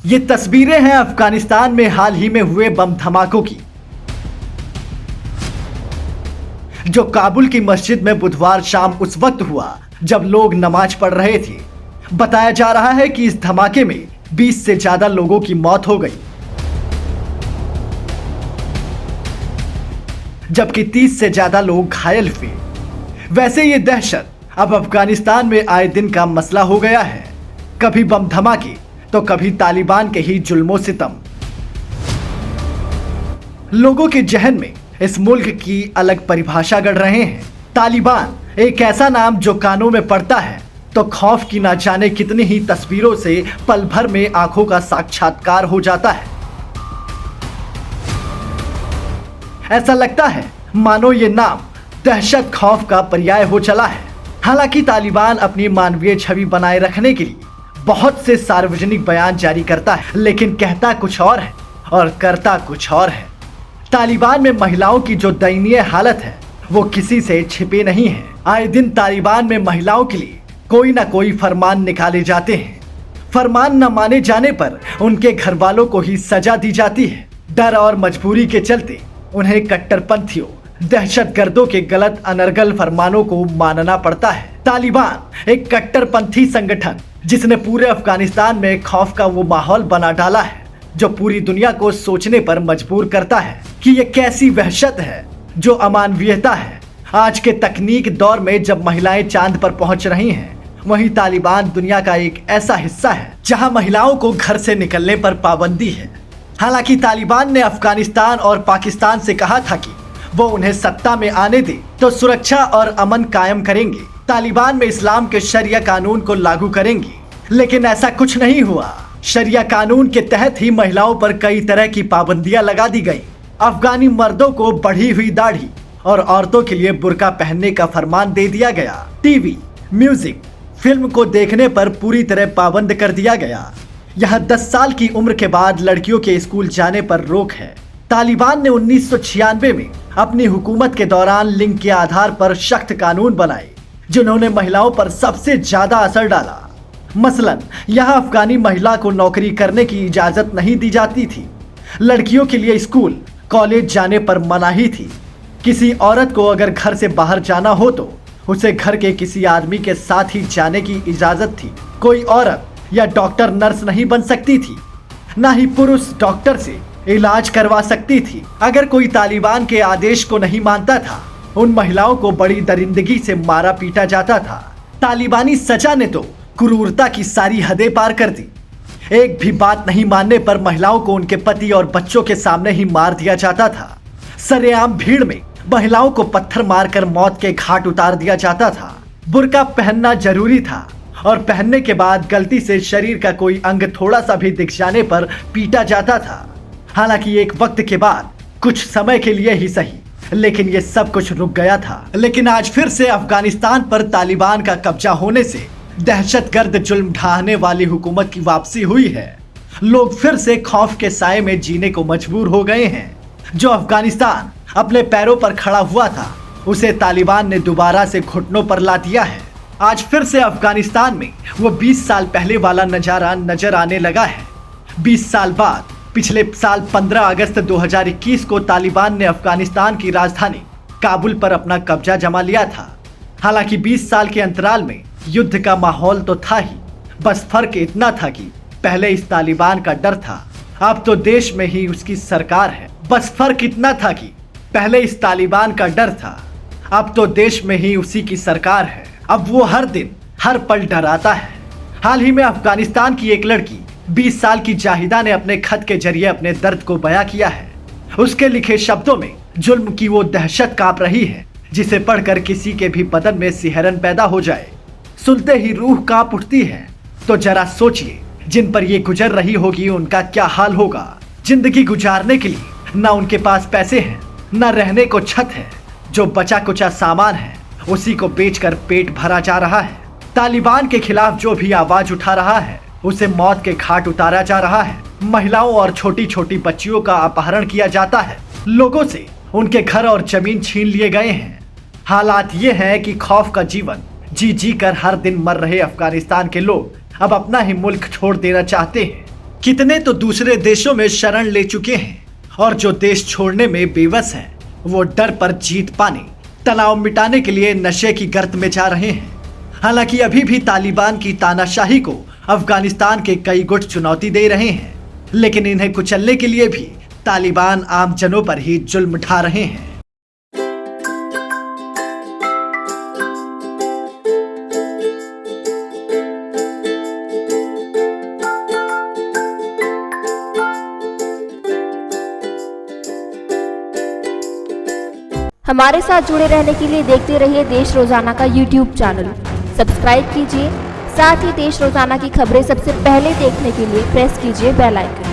ये तस्वीरें हैं अफगानिस्तान में हाल ही में हुए बम धमाकों की, जो काबुल की मस्जिद में बुधवार शाम उस वक्त हुआ जब लोग नमाज पढ़ रहे थे। बताया जा रहा है कि इस धमाके में 20 से ज्यादा लोगों की मौत हो गई, जबकि 30 से ज्यादा लोग घायल हुए। वैसे ये दहशत अब अफगानिस्तान में आए दिन का मसला हो गया है। कभी बम धमाके तो कभी तालिबान के ही जुल्मों सितम। लोगों के जहन में इस मुल्क की अलग परिभाषा गढ़ रहे हैं। तालिबान एक ऐसा नाम जो कानों में पड़ता है तो खौफ की ना जाने कितनी ही तस्वीरों से पल भर में आंखों का साक्षात्कार हो जाता है। ऐसा लगता है मानो ये नाम दहशत खौफ का पर्याय हो चला है। हालांकि तालिबान अपनी मानवीय छवि बनाए रखने के लिए बहुत से सार्वजनिक बयान जारी करता है, लेकिन कहता कुछ और है और करता कुछ और है। तालिबान में महिलाओं की जो दयनीय हालत है वो किसी से छिपी नहीं है। आए दिन तालिबान में महिलाओं के लिए कोई ना कोई फरमान निकाले जाते हैं। फरमान न माने जाने पर उनके घर वालों को ही सजा दी जाती है। डर और मजबूरी के चलते उन्हें कट्टरपंथियों, दहशतगर्दों के गलत अनर्गल फरमानों को मानना पड़ता है। तालिबान एक कट्टरपंथी संगठन जिसने पूरे अफगानिस्तान में खौफ का वो माहौल बना डाला है जो पूरी दुनिया को सोचने पर मजबूर करता है कि ये कैसी वहशत है जो अमानवीयता है। आज के तकनीक दौर में जब महिलाएं चांद पर पहुंच रही हैं, वहीं तालिबान दुनिया का एक ऐसा हिस्सा है जहां महिलाओं को घर से निकलने पर पाबंदी है। हालांकि तालिबान ने अफगानिस्तान और पाकिस्तान से कहा था कि वो उन्हें सत्ता में आने दे तो सुरक्षा और अमन कायम करेंगे। तालिबान में इस्लाम के शरिया कानून को लागू करेंगे, लेकिन ऐसा कुछ नहीं हुआ। शरिया कानून के तहत ही महिलाओं पर कई तरह की पाबंदियां लगा दी गई। अफगानी मर्दों को बढ़ी हुई दाढ़ी और औरतों के लिए बुर्का पहनने का फरमान दे दिया गया। टीवी, म्यूजिक, फिल्म को देखने पर पूरी तरह पाबंद कर दिया गया। यहाँ 10 साल की उम्र के बाद लड़कियों के स्कूल जाने पर रोक है। तालिबान ने 1996 में अपनी हुकूमत के दौरान लिंग के आधार पर सख्त कानून बनाए जिन्होंने महिलाओं पर सबसे ज्यादा असर डाला। मसलन यहाँ अफगानी महिला को नौकरी करने की इजाजत नहीं दी जाती थी। लड़कियों के लिए स्कूल, कॉलेज जाने पर मनाही थी। किसी औरत को अगर घर से बाहर जाना हो तो उसे घर के किसी आदमी के साथ ही जाने की इजाजत थी। कोई औरत या डॉक्टर नर्स नहीं बन सकती थी, ना ही पुरुष डॉक्टर से इलाज करवा सकती थी। अगर कोई तालिबान के आदेश को नहीं मानता था, उन महिलाओं को बड़ी दरिंदगी से मारा पीटा जाता था। तालिबानी सजा ने तो क्रूरता की सारी हदें पार कर दी। एक भी बात नहीं मानने पर महिलाओं को उनके पति और बच्चों के सामने ही मार दिया जाता था। सरेआम भीड़ में महिलाओं को पत्थर मारकर मौत के घाट उतार दिया जाता था। बुर्का पहनना जरूरी था और पहनने के बाद गलती से शरीर का कोई अंग थोड़ा सा भी दिख जाने पर पीटा जाता था। हालांकि एक वक्त के बाद, कुछ समय के लिए ही सही, लेकिन ये सब कुछ रुक गया था। लेकिन आज फिर से अफगानिस्तान पर तालिबान का कब्जा होने से दहशतगर्द जुल्म ढाहने वाली हुकूमत की वापसी हुई है। लोग फिर से खौफ के साए में जीने को मजबूर हो गए हैं। जो अफगानिस्तान अपने पैरों पर खड़ा हुआ था, उसे तालिबान ने दोबारा से घुटनों पर ला दिया है। आज फिर से अफगानिस्तान में वो 20 साल पहले वाला नजारा नजर आने लगा है। 20 साल बाद पिछले साल 15 अगस्त 2021 को तालिबान ने अफगानिस्तान की राजधानी काबुल पर अपना कब्जा जमा लिया था। हालांकि 20 साल के अंतराल में युद्ध का माहौल तो था ही, बस फर्क इतना था कि पहले इस तालिबान का डर था, अब तो देश में ही उसकी सरकार है। बस फर्क इतना था कि पहले इस तालिबान का डर था, अब तो देश में ही उसी की सरकार है। अब वो हर दिन हर पल डराता है। हाल ही में अफगानिस्तान की एक लड़की 20 साल की जाहिदा ने अपने खत के जरिए अपने दर्द को बयां किया है। उसके लिखे शब्दों में जुल्म की वो दहशत कांप रही है जिसे पढ़कर किसी के भी बदन में सिहरन पैदा हो जाए। सुनते ही रूह कांप उठती है। तो जरा सोचिए, जिन पर ये गुजर रही होगी उनका क्या हाल होगा। जिंदगी गुजारने के लिए ना उनके पास पैसे हैं, ना रहने को छत है। जो बचा कुचा सामान है उसी को बेचकर पेट भरा जा रहा है। तालिबान के खिलाफ जो भी आवाज उठा रहा है उसे मौत के घाट उतारा जा रहा है। महिलाओं और छोटी छोटी बच्चियों का अपहरण किया जाता है। लोगों से उनके घर और जमीन छीन लिए गए हैं। हालात ये हैं कि खौफ का जीवन जी जी कर हर दिन मर रहे अफगानिस्तान के लोग अब अपना ही मुल्क छोड़ देना चाहते हैं। कितने तो दूसरे देशों में शरण ले चुके हैं और जो देश छोड़ने में बेबस है वो डर पर जीत पाने, तनाव मिटाने के लिए नशे की गर्त में जा रहे हैं। हालांकि अभी भी तालिबान की तानाशाही को अफगानिस्तान के कई गुट चुनौती दे रहे हैं, लेकिन इन्हें कुचलने के लिए भी तालिबान आम जनों पर ही जुल्म ढा रहे हैं। हमारे साथ जुड़े रहने के लिए देखते रहिए देश रोजाना का YouTube चैनल। सब्सक्राइब कीजिए, साथ ही देश रोजाना की खबरें सबसे पहले देखने के लिए प्रेस कीजिए बेल आइकन।